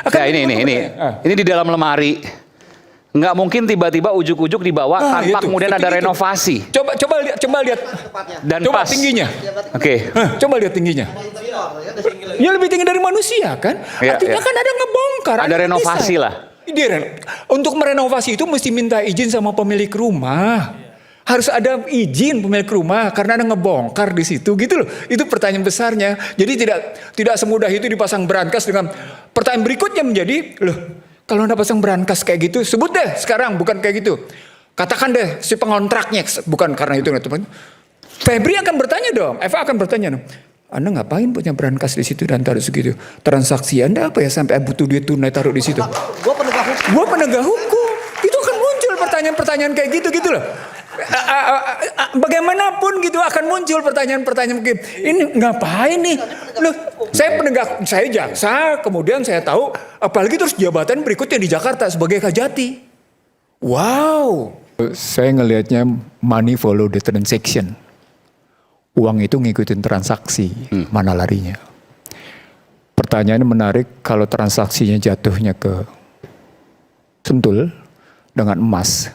Ya, ini di dalam lemari. Nggak mungkin tiba-tiba ujuk-ujuk dibawa tanpa kemudian ada renovasi. Coba lihat. Dan coba pas tingginya. Oke. Coba lihat tingginya. Ya lebih tinggi dari manusia kan? Artinya kan ada ngebongkar. Ada renovasi lah. Untuk merenovasi itu mesti minta izin sama pemilik rumah. Harus ada izin pemilik rumah karena ada ngebongkar di situ gitu loh. Itu pertanyaan besarnya. Jadi tidak semudah itu dipasang brankas dengan pertanyaan berikutnya menjadi, loh, kalau Anda pasang brankas kayak gitu, sebut deh sekarang bukan kayak gitu. Katakan deh si pengontraknya, bukan karena itu. Febri akan bertanya dong, Eva akan bertanya dong. Anda ngapain punya brankas di situ dan taruh segitu? Transaksi Anda apa ya sampai butuh duit tunai taruh di situ? Gua penegak hukum. Itu akan muncul pertanyaan-pertanyaan kayak gitu loh. Bagaimanapun gitu akan muncul pertanyaan-pertanyaan mungkin. Ini ngapain nih? Loh, saya jaksa, kemudian saya tahu, apalagi terus jabatan berikutnya di Jakarta sebagai Kajati. Wow. Saya ngelihatnya money follow the transaction. Uang itu ngikutin transaksi, mana larinya. Pertanyaannya menarik, kalau transaksinya jatuhnya ke Sentul dengan emas,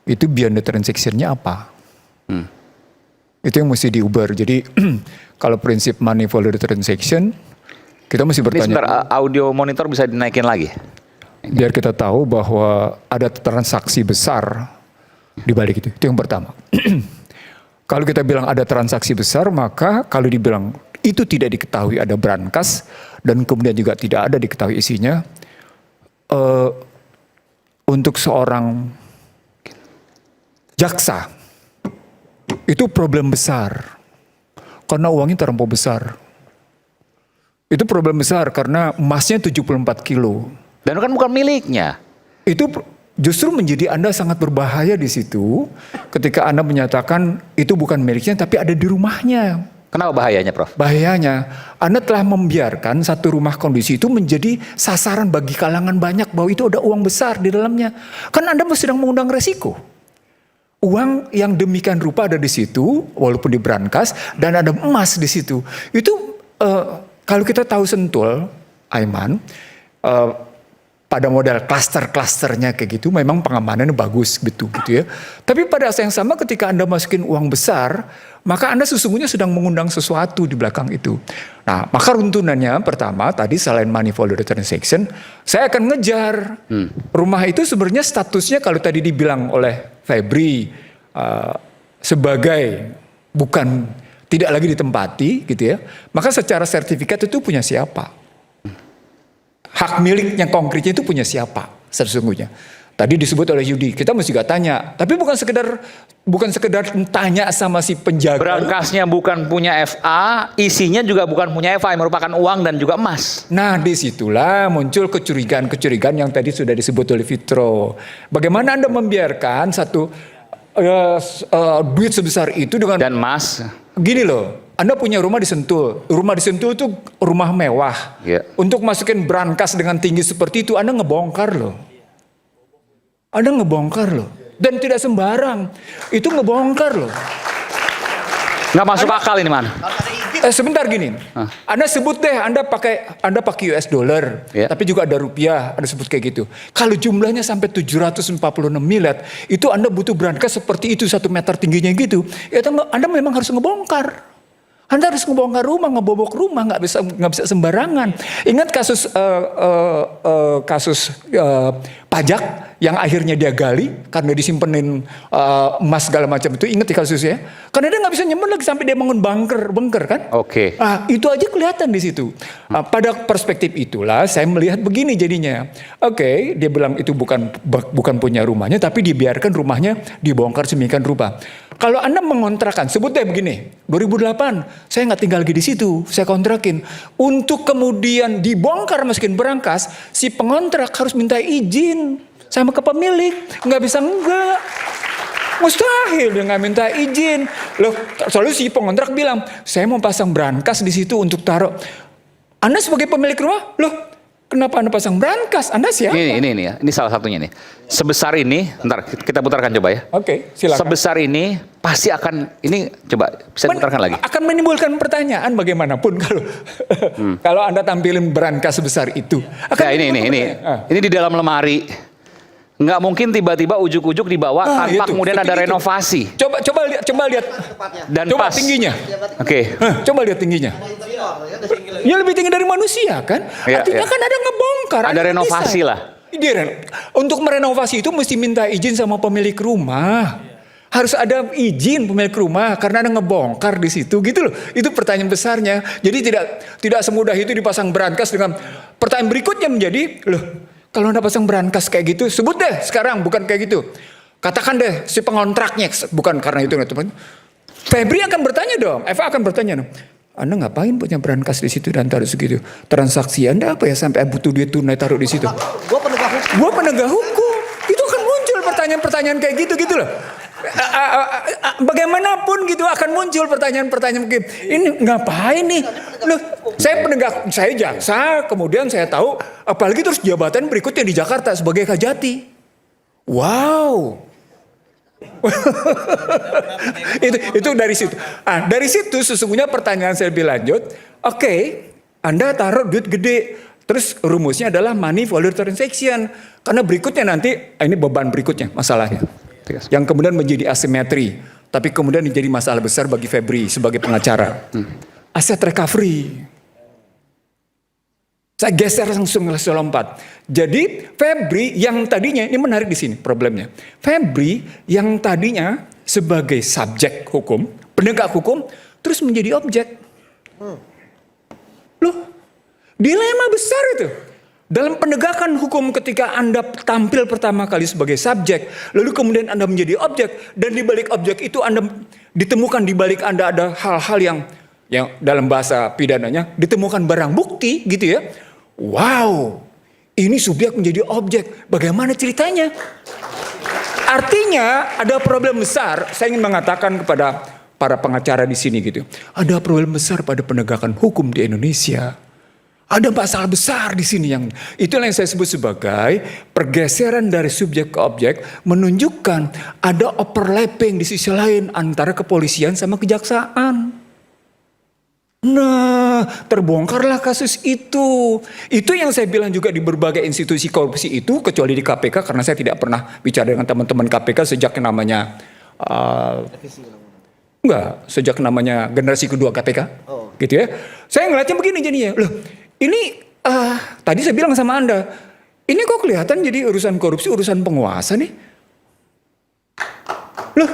itu beyond the transaction-nya apa? Itu yang mesti diuber. Jadi kalau prinsip money follow the transaction, kita mesti bertanya. Sebentar, audio monitor bisa dinaikin lagi? Biar kita tahu bahwa ada transaksi besar di balik itu. Itu yang pertama. Kalau kita bilang ada transaksi besar, maka kalau dibilang itu tidak diketahui ada brankas dan kemudian juga tidak ada diketahui isinya, untuk seorang jaksa itu problem besar karena uangnya terlampau besar. Itu problem besar karena emasnya 74 kilo. Dan kan bukan miliknya. Itu justru menjadi Anda sangat berbahaya di situ ketika Anda menyatakan itu bukan miliknya tapi ada di rumahnya. Kenapa bahayanya, Prof? Bahayanya, Anda telah membiarkan satu rumah kondisi itu menjadi sasaran bagi kalangan banyak bahwa itu ada uang besar di dalamnya. Kan Anda sedang mengundang resiko. Uang yang demikian rupa ada di situ, walaupun di brankas, dan ada emas di situ. Itu kalau kita tahu Sentul, Aiman, pada model klaster-klasternya kayak gitu, memang pengamanannya bagus gitu ya. Tapi pada saat yang sama ketika Anda masukin uang besar, maka Anda sesungguhnya sedang mengundang sesuatu di belakang itu. Nah, maka runtunannya pertama tadi selain money follow the transaction, saya akan ngejar rumah itu sebenarnya statusnya kalau tadi dibilang oleh Febri sebagai bukan tidak lagi ditempati gitu ya. Maka secara sertifikat itu punya siapa? Hak miliknya konkretnya itu punya siapa sesungguhnya. Tadi disebut oleh Yudi, kita mesti juga tanya. Tapi bukan sekedar tanya sama si penjaga. Berangkasnya bukan punya FA, isinya juga bukan punya FA, yang merupakan uang dan juga emas. Nah, disitulah muncul kecurigaan-kecurigaan yang tadi sudah disebut oleh Fitro. Bagaimana Anda membiarkan satu duit sebesar itu dengan dan emas? Gini loh. Anda punya rumah di Sentul. Rumah di Sentul itu rumah mewah. Untuk masukin brankas dengan tinggi seperti itu, Anda ngebongkar loh. Anda ngebongkar loh. Dan tidak sembarang. Itu ngebongkar loh. Nggak masuk akal ini, Man. Sebentar gini. Anda sebut deh, Anda pakai US dollar. Tapi juga ada rupiah. Anda sebut kayak gitu. Kalau jumlahnya sampai 746 miliar, itu Anda butuh brankas seperti itu 1 meter tingginya gitu. Ya, Anda memang harus ngebongkar. Anda harus ngebongkar rumah, ngebobok rumah, nggak bisa sembarangan. Ingat kasus pajak yang akhirnya dia gali karena disimpenin emas segala macam itu. Ingat kasusnya? Karena dia nggak bisa nyimpen lagi sampai dia bangun bunker kan? Oke. Itu aja kelihatan di situ. Pada perspektif itulah saya melihat begini jadinya. Oke, dia bilang itu bukan punya rumahnya, tapi dibiarkan rumahnya dibongkar sedemikian rupa. Kalau Anda mengontrakan, sebut deh begini, 2008 saya nggak tinggal lagi di situ, saya kontrakin. Untuk kemudian dibongkar masukin berangkas, si pengontrak harus minta izin sama ke pemilik, nggak bisa enggak. Mustahil dia nggak minta izin. Loh, soalnya si pengontrak bilang, saya mau pasang brankas di situ untuk taruh. Anda sebagai pemilik rumah, loh, Kenapa Anda pasang brankas? Anda siapa? Ini ya. Ini salah satunya nih. Sebesar ini, ntar kita putarkan coba ya. Oke, silakan. Sebesar ini pasti akan, ini coba bisa putarkan lagi. Akan menimbulkan pertanyaan bagaimanapun kalau kalau Anda tampilin brankas sebesar itu. Ya ini di dalam lemari. Nggak mungkin tiba-tiba ujuk-ujuk dibawa tanpa kemudian ada renovasi. Coba lihat. Dan Coba pas tingginya. Oke. Coba lihat tingginya. Ya lebih tinggi dari manusia kan? Ya, Artinya kan ada ngebongkar. Ada renovasi desain. lah. Untuk merenovasi itu mesti minta izin sama pemilik rumah. Harus ada izin pemilik rumah karena ada ngebongkar di situ gitu loh. Itu pertanyaan besarnya. Jadi tidak semudah itu dipasang brankas dengan pertanyaan berikutnya menjadi loh. Kalau Anda pasang brankas kayak gitu, sebut deh sekarang bukan kayak gitu. Katakan deh si pengontraknya, bukan karena itu. Febri akan bertanya dong, Eva akan bertanya dong. Anda ngapain punya brankas di situ dan taruh segitu? Transaksi Anda apa ya sampai butuh duit tunai taruh di situ? Gua penegak hukum. Itu akan muncul pertanyaan-pertanyaan kayak gitu loh. Bagaimanapun gitu akan muncul pertanyaan-pertanyaan mungkin ini ngapain nih? Loh, saya penegak, saya jaksa, kemudian saya tahu apalagi terus jabatan berikutnya di Jakarta sebagai Kajati. Wow. itu dari situ. Dari situ sesungguhnya pertanyaan saya lebih lanjut. Oke, Anda taruh duit gede. Terus rumusnya adalah money volume transaction. Karena berikutnya nanti ini beban berikutnya masalahnya. Yang kemudian menjadi asimetri, tapi kemudian menjadi masalah besar bagi Febri sebagai pengacara. Aset recovery. Saya geser langsung lompat. Jadi Febri yang tadinya, ini menarik di sini problemnya. Febri yang tadinya sebagai subjek hukum, penegak hukum, terus menjadi objek. Loh, dilema besar itu. Dalam penegakan hukum ketika Anda tampil pertama kali sebagai subjek, lalu kemudian Anda menjadi objek, dan di balik objek itu Anda ditemukan di balik Anda ada hal-hal yang dalam bahasa pidananya ditemukan barang bukti gitu ya. Wow, ini subjek menjadi objek. Bagaimana ceritanya? Artinya ada problem besar. Saya ingin mengatakan kepada para pengacara di sini gitu. Ada problem besar pada penegakan hukum di Indonesia. Ada masalah besar di sini yang itulah yang saya sebut sebagai pergeseran dari subjek ke objek menunjukkan ada overlapping di sisi lain antara kepolisian sama kejaksaan. Nah, terbongkarlah kasus itu. Itu yang saya bilang juga di berbagai institusi korupsi itu, kecuali di KPK karena saya tidak pernah bicara dengan teman-teman KPK sejak namanya sejak namanya generasi kedua KPK. Gitu ya. Saya ngeliatnya begini jadinya. Loh, ini tadi saya bilang sama Anda, ini kok kelihatan jadi urusan korupsi, urusan penguasa nih. Loh,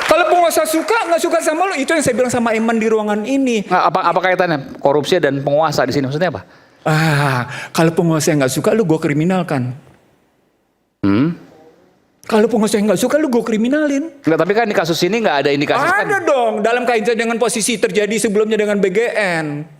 kalau penguasa suka nggak suka sama lo, itu yang saya bilang sama Iman di ruangan ini. Nah, apa kaitannya korupsi dan penguasa di sini? Maksudnya apa? Kalau penguasa yang nggak suka, lu gue kriminalkan. Kalau penguasa yang nggak suka, lu gue kriminalin. Enggak, tapi kan di kasus ini nggak ada indikasi. Ada dong, dalam kaitan dengan posisi terjadi sebelumnya dengan BGN.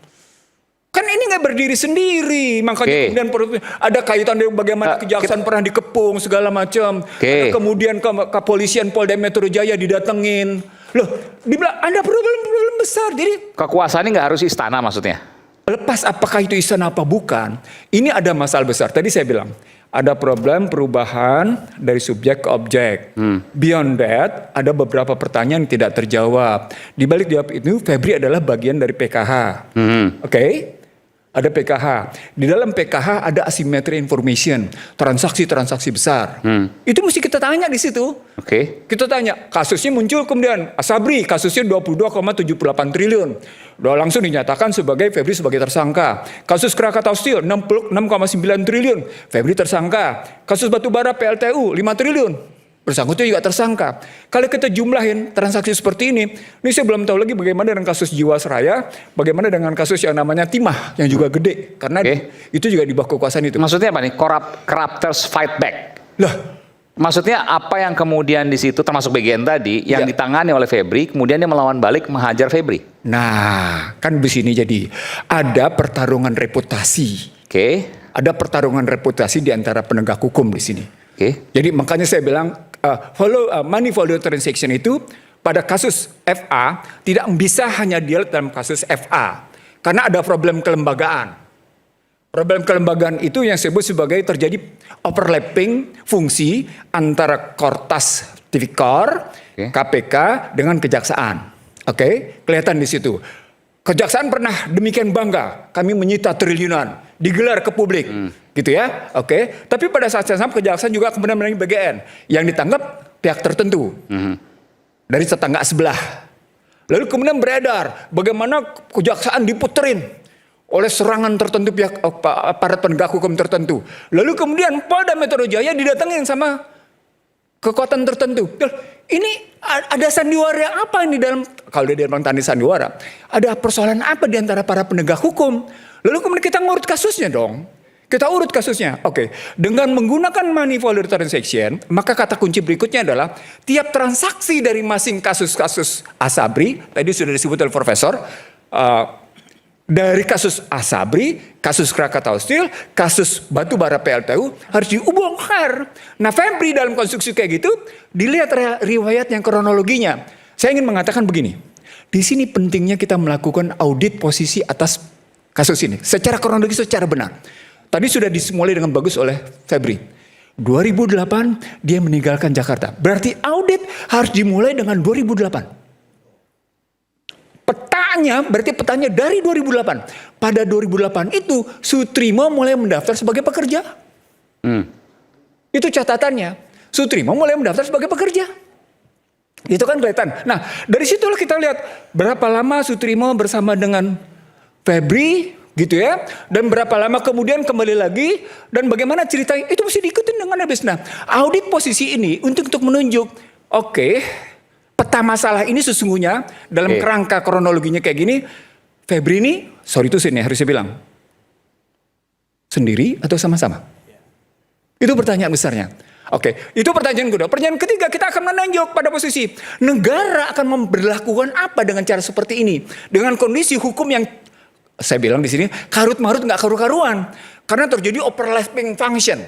Kan ini nggak berdiri sendiri, makanya kemudian ada kaitan dengan bagaimana kejaksaan pernah dikepung segala macam. Ada kemudian kepolisian Polda Metro Jaya didatengin. Loh, dibilang ada problem besar. Jadi kekuasaan ini nggak harus istana maksudnya. Lepas apakah itu istana apa bukan, ini ada masalah besar. Tadi saya bilang ada problem perubahan dari subjek ke objek. Beyond that, ada beberapa pertanyaan yang tidak terjawab. Di balik jawab itu, Febri adalah bagian dari PKH. Oke? Ada PKH. Di dalam PKH ada asymmetry information, transaksi-transaksi besar. Itu mesti kita tanya di situ. Kita tanya, kasusnya muncul kemudian Asabri, kasusnya 22,78 triliun. Udah langsung dinyatakan sebagai Febri sebagai tersangka. Kasus Krakatau Steel 66,9 triliun, Febri tersangka. Kasus batubara PLTU 5 triliun. Bersangkutan juga tersangka. Kalau kita jumlahin transaksi seperti ini saya belum tahu lagi bagaimana dengan kasus Jiwasraya, bagaimana dengan kasus yang namanya Timah yang juga gede, karena itu juga di bawah kekuasaan itu. Maksudnya apa nih? Corruptors fight back. Lah, maksudnya apa yang kemudian di situ termasuk BGN tadi yang ditangani oleh Febri, kemudian dia melawan balik menghajar Febri. Nah, kan di sini jadi ada pertarungan reputasi. Ada pertarungan reputasi di antara penegak hukum di sini. Jadi makanya saya bilang money volume transaction itu pada kasus FA tidak bisa hanya dilihat dalam kasus FA karena ada problem kelembagaan. Problem kelembagaan itu yang disebut sebagai terjadi overlapping fungsi antara Kortas Tipikor, KPK dengan kejaksaan. Oke, kelihatan di situ. Kejaksaan pernah demikian bangga, kami menyita triliunan, digelar ke publik, gitu ya. Oke, tapi pada saat yang sama kejaksaan juga kemudian menangani BGN yang ditanggap pihak tertentu dari tetangga sebelah. Lalu kemudian beredar bagaimana kejaksaan diputerin oleh serangan tertentu pihak aparat penegak hukum tertentu. Lalu kemudian Polda Metro Jaya didatengin sama kekuatan tertentu. Ini ada sandiwara apa ini dalam, kalau dia bilang tadi sandiwara, ada persoalan apa di antara para penegak hukum? Lalu kemudian kita ngurut kasusnya dong. Kita urut kasusnya. Oke, dengan menggunakan money follower transaction, maka kata kunci berikutnya adalah tiap transaksi dari masing kasus-kasus Asabri, tadi sudah disebut oleh Profesor, dari kasus Asabri, kasus Krakatau Steel, kasus batubara PLTU harus dibongkar. Nah, Febri dalam konstruksi kayak gitu dilihat riwayat yang kronologinya. Saya ingin mengatakan begini. Di sini pentingnya kita melakukan audit posisi atas kasus ini secara kronologis, secara benar. Tadi sudah dimulai dengan bagus oleh Febri. 2008 dia meninggalkan Jakarta. Berarti audit harus dimulai dengan 2008. Petanya dari 2008. Pada 2008 itu Sutrimo mulai mendaftar sebagai pekerja. Itu catatannya. Sutrimo mulai mendaftar sebagai pekerja. Itu kan kelihatan. Nah, dari situlah kita lihat berapa lama Sutrimo bersama dengan Febri, gitu ya. Dan berapa lama kemudian kembali lagi. Dan bagaimana ceritanya, itu mesti diikutin dengan habis. Nah, audit posisi ini untuk menunjuk, oke, peta masalah ini sesungguhnya dalam kerangka kronologinya kayak gini. Febri ini, sorry itu sini harus saya bilang, sendiri atau sama-sama? Itu pertanyaan besarnya. Oke, itu pertanyaan kedua. Pertanyaan ketiga, kita akan menanjak pada posisi negara akan memberlakukan apa dengan cara seperti ini, dengan kondisi hukum yang saya bilang di sini karut marut nggak karu-karuan, karena terjadi overlapping function.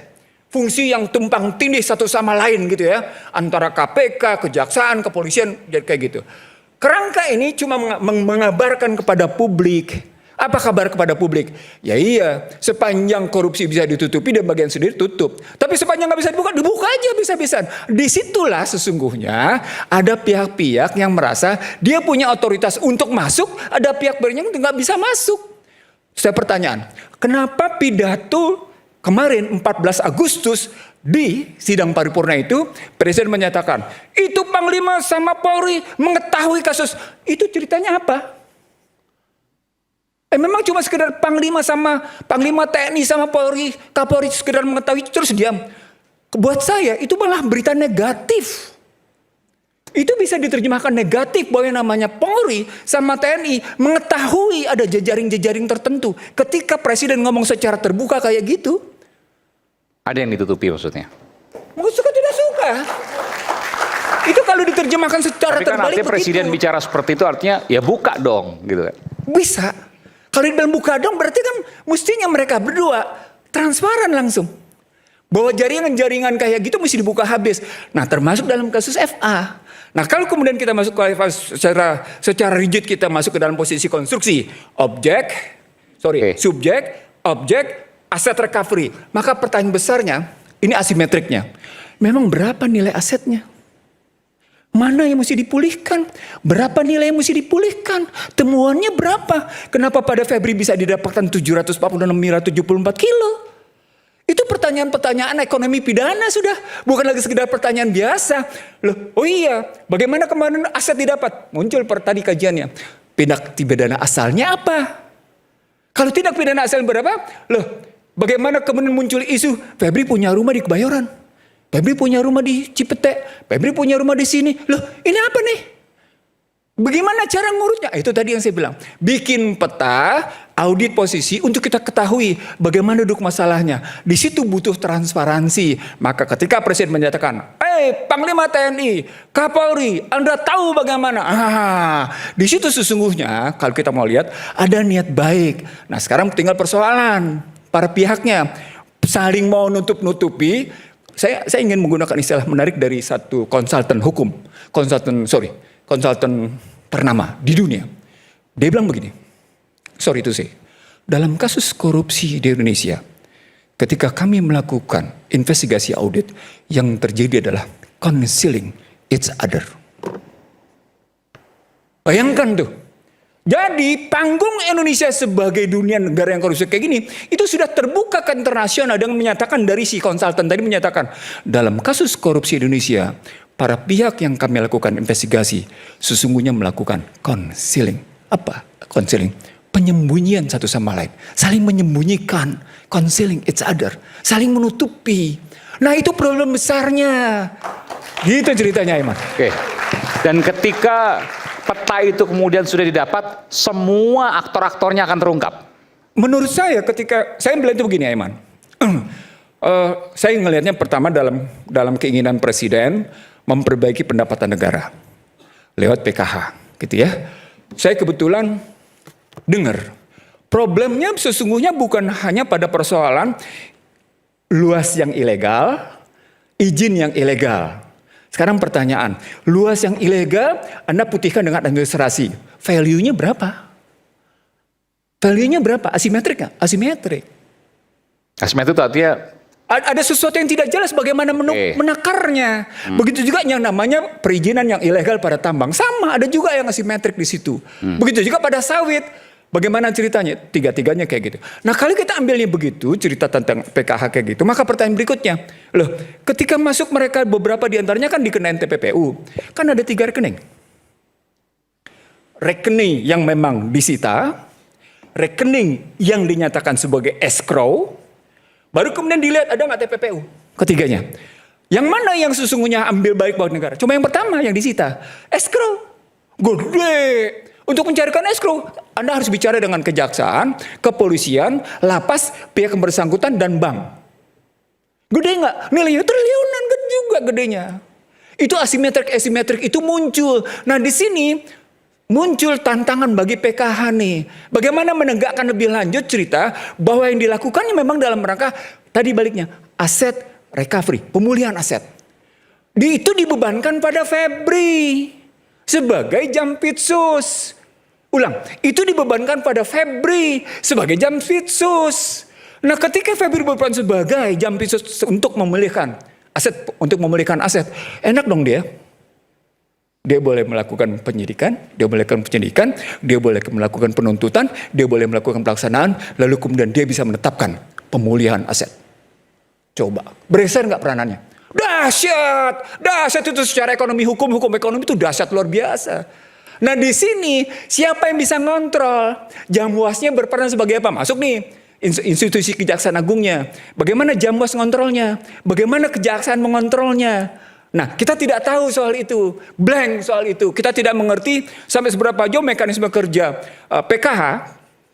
Fungsi yang tumpang tindih satu sama lain gitu ya. Antara KPK, kejaksaan, kepolisian, kayak gitu. Kerangka ini cuma mengabarkan kepada publik. Apa kabar kepada publik? Ya iya, sepanjang korupsi bisa ditutupi dan bagian sendiri tutup. Tapi sepanjang nggak bisa dibuka aja bisa-bisa. Disitulah sesungguhnya ada pihak-pihak yang merasa dia punya otoritas untuk masuk, ada pihak yang nggak bisa masuk. Saya pertanyaan, kenapa pidato kemarin 14 Agustus di sidang paripurna itu Presiden menyatakan itu Panglima sama Polri mengetahui kasus itu, ceritanya apa? Memang cuma sekedar Panglima TNI sama Polri, Kapolri sekedar mengetahui terus diam. Buat saya itu malah berita negatif. Itu bisa diterjemahkan negatif bahwa yang namanya Polri sama TNI mengetahui ada jejaring-jejaring tertentu. Ketika Presiden ngomong secara terbuka kayak gitu. Ada yang ditutupi maksudnya? Suka tidak suka. Itu kalau diterjemahkan secara terbalik begitu. Tapi Presiden bicara seperti itu artinya ya buka dong gitu kan. Bisa. Kalau dibilang buka dong berarti kan mestinya mereka berdua transparan langsung. Bahwa jaringan-jaringan kayak gitu mesti dibuka habis. Nah, termasuk dalam kasus FA. Nah, kalau kemudian kita masuk secara rigid kita masuk ke dalam posisi konstruksi subjek, objek, aset recovery. Maka pertanyaan besarnya, ini asimetriknya. Memang berapa nilai asetnya? Mana yang mesti dipulihkan? Berapa nilai yang mesti dipulihkan? Temuannya berapa? Kenapa pada Febri bisa didapatkan 774 kilo? Itu pertanyaan-pertanyaan ekonomi pidana sudah. Bukan lagi sekedar pertanyaan biasa. Loh, oh iya, bagaimana kemarin aset didapat? Muncul tadi kajiannya. Tindak pidana asalnya apa? Kalau tindak pidana asal berapa? Loh, bagaimana kemudian muncul isu Febri punya rumah di Kebayoran, Febri punya rumah di Cipete, Febri punya rumah di sini. Loh, ini apa nih? Bagaimana cara ngurutnya? Itu tadi yang saya bilang. Bikin peta, audit posisi untuk kita ketahui bagaimana duduk masalahnya. Di situ butuh transparansi. Maka ketika Presiden menyatakan, Panglima TNI, Kapolri, Anda tahu bagaimana? Di situ sesungguhnya kalau kita mau lihat ada niat baik. Nah, sekarang tinggal persoalan para pihaknya saling mau nutup-nutupi. Saya ingin menggunakan istilah menarik dari satu konsultan hukum, konsultan ternama di dunia. Dia bilang begini, sorry to say, dalam kasus korupsi di Indonesia, ketika kami melakukan investigasi audit, yang terjadi adalah concealing each other. Bayangkan tuh. Jadi panggung Indonesia sebagai dunia negara yang korupsi kayak gini, itu sudah terbuka ke internasional dengan menyatakan dari si konsultan tadi menyatakan, dalam kasus korupsi Indonesia, para pihak yang kami lakukan investigasi sesungguhnya melakukan concealing. Apa concealing? Penyembunyian satu sama lain. Saling menyembunyikan, concealing each other. Saling menutupi. Nah itu problem besarnya. Gitu ceritanya Iman. Oke. Dan ketika peta itu kemudian sudah didapat, semua aktor-aktornya akan terungkap. Menurut saya ketika saya melihat itu begini Iman. Saya melihatnya pertama dalam keinginan presiden memperbaiki pendapatan negara lewat PKH, gitu ya. Saya kebetulan dengar problemnya sesungguhnya bukan hanya pada persoalan luas yang ilegal, izin yang ilegal. Sekarang pertanyaan, luas yang ilegal Anda putihkan dengan administrasi, value-nya berapa? Value-nya berapa? Asimetrik nggak? Asimetrik. Asimetrik itu artinya Ada sesuatu yang tidak jelas bagaimana menakarnya. Begitu juga yang namanya perizinan yang ilegal pada tambang. Sama, ada juga yang asimetrik di situ. Begitu juga pada sawit. Bagaimana ceritanya? Tiga-tiganya kayak gitu. Nah kalau kita ambilnya begitu, cerita tentang PKH kayak gitu. Maka pertanyaan berikutnya. Loh, ketika masuk mereka beberapa diantaranya kan dikenain TPPU. Kan ada 3 rekening. Rekening yang memang disita. Rekening yang dinyatakan sebagai escrow. Baru kemudian dilihat ada nggak TPPU. Ketiganya. Yang mana yang sesungguhnya ambil baik buat negara? Cuma yang pertama yang disita. Escrow. Gede. Untuk mencarikan escrow, Anda harus bicara dengan kejaksaan, kepolisian, lapas, pihak yang bersangkutan, dan bank. Gede nggak? Nilainya triliunan juga gedenya. Itu asimetrik itu muncul. Nah di sini muncul tantangan bagi PKH nih. Bagaimana menegakkan lebih lanjut cerita bahwa yang dilakukannya memang dalam rangka, tadi baliknya, aset recovery, pemulihan aset. Itu dibebankan pada Febri sebagai jampitsus. Ulang, itu dibebankan pada Febri sebagai jampitsus. Nah ketika Febri beban sebagai jampitsus untuk memulihkan aset, enak dong dia. Dia boleh melakukan penyidikan, dia boleh melakukan penuntutan, dia boleh melakukan pelaksanaan, lalu kemudian dia bisa menetapkan pemulihan aset. Coba, besar nggak peranannya? Dahsyat itu secara ekonomi, hukum ekonomi itu dahsyat luar biasa. Nah di sini siapa yang bisa ngontrol? Jamwasnya berperan sebagai apa? Masuk nih institusi Kejaksaan Agungnya. Bagaimana Jamwas ngontrolnya? Bagaimana kejaksaan mengontrolnya? Nah kita tidak tahu soal itu, blank soal itu. Kita tidak mengerti sampai seberapa jauh mekanisme kerja PKH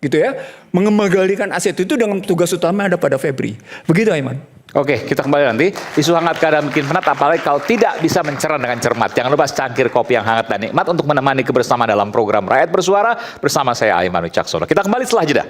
gitu ya, mengembalikan aset itu dengan tugas utama ada pada Febri. Begitu Aiman. Oke, kita kembali nanti. Isu hangat keadaan bikin penat, apalagi kalau tidak bisa mencerna dengan cermat. Jangan lupa secangkir kopi yang hangat dan nikmat untuk menemani kebersamaan dalam program Rakyat Bersuara bersama saya Aiman Wicaksono. Kita kembali setelah jeda.